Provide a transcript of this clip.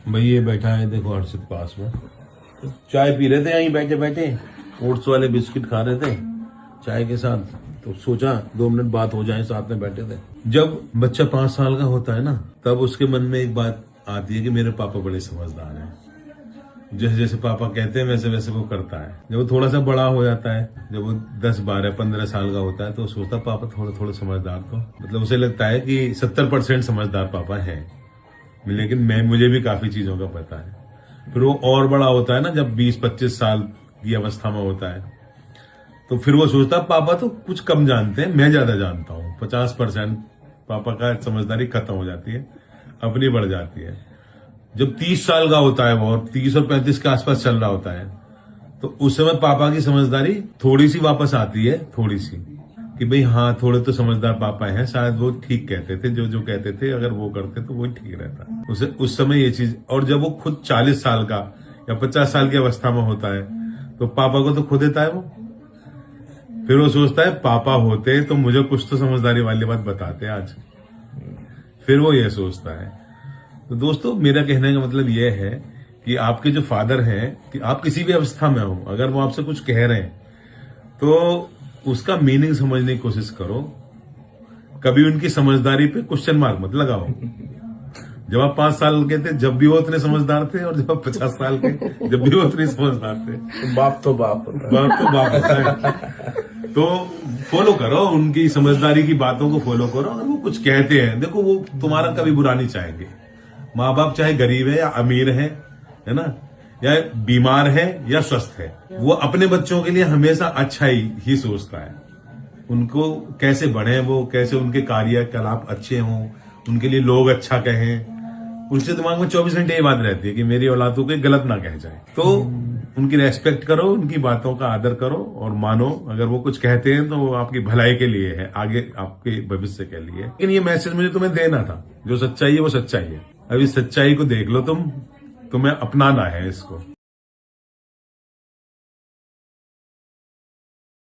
भाई ये बैठा है देखो हर्षित पास में, चाय पी रहे थे यहीं बैठे बैठे, ओट्स वाले बिस्किट खा रहे थे चाय के साथ। तो सोचा 2 मिनट बात हो जाए, साथ में बैठे थे। जब बच्चा 5 साल का होता है ना, तब उसके मन में एक बात आती है कि मेरे पापा बड़े समझदार हैं। जैसे जैसे पापा कहते हैं वैसे वैसे वो करता है। जब वो थोड़ा सा बड़ा हो जाता है, जब वो 10, 12, 15 साल का होता है, तो सोचता पापा थोड़ा थोड़ा समझदार, तो मतलब उसे लगता है कि 70% समझदार पापा है, लेकिन मुझे भी काफी चीजों का पता है। फिर वो और बड़ा होता है ना, जब 20-25 साल की अवस्था में होता है, तो फिर वो सोचता पापा तो कुछ कम जानते हैं, मैं ज्यादा जानता हूँ। 50% पापा का समझदारी खत्म हो जाती है, अपनी बढ़ जाती है। जब 30 साल का होता है वो, और 30 और 35 के आसपास चल रहा होता है, तो उस समय पापा की समझदारी थोड़ी सी वापस आती है, थोड़ी सी, कि भाई हाँ थोड़े तो समझदार पापा हैं, शायद वो ठीक कहते थे, जो जो कहते थे अगर वो करते तो वो ठीक रहता उस समय ये चीज। और जब वो खुद 40 साल का या 50 साल की अवस्था में होता है, तो पापा को तो खो देता है वो। फिर वो सोचता है पापा होते तो मुझे कुछ तो समझदारी वाली बात बताते आज। फिर वो ये सोचता है। तो दोस्तों, मेरा कहने का मतलब ये है कि आपके जो फादर हैं, कि आप किसी भी अवस्था में हो, अगर वो आपसे कुछ कह रहे हैं तो उसका मीनिंग समझने की कोशिश करो। कभी उनकी समझदारी पे क्वेश्चन मार्क मत लगाओ। जब आप 5 साल के थे, जब भी वो उतने समझदार थे, और जब आप 50 साल के, जब भी वो उतने समझदार थे। बाप तो बाप होता है। बाप तो बाप होता है। तो फॉलो करो उनकी समझदारी की बातों को, फॉलो करो। अगर वो कुछ कहते हैं, देखो वो तुम्हारा कभी बुरा नहीं चाहेंगे। माँ बाप चाहे गरीब है या अमीर है ना, या बीमार है या स्वस्थ है, वो अपने बच्चों के लिए हमेशा अच्छा ही सोचता है। उनको कैसे बढ़े, वो कैसे उनके कार्यकलाप अच्छे हों, उनके लिए लोग अच्छा कहें, उनसे दिमाग में 24 घंटे ये बात रहती है कि मेरी औलाद को कोई गलत ना कह जाए। तो उनकी रेस्पेक्ट करो, उनकी बातों का आदर करो और मानो। अगर वो कुछ कहते हैं तो वो आपकी भलाई के लिए है, आगे आपके भविष्य के लिए। लेकिन ये मैसेज मुझे तुम्हें देना था, जो सच्चाई है वो सच्चाई है। अभी सच्चाई को देख लो, तुम्हें अपनाना है इसको।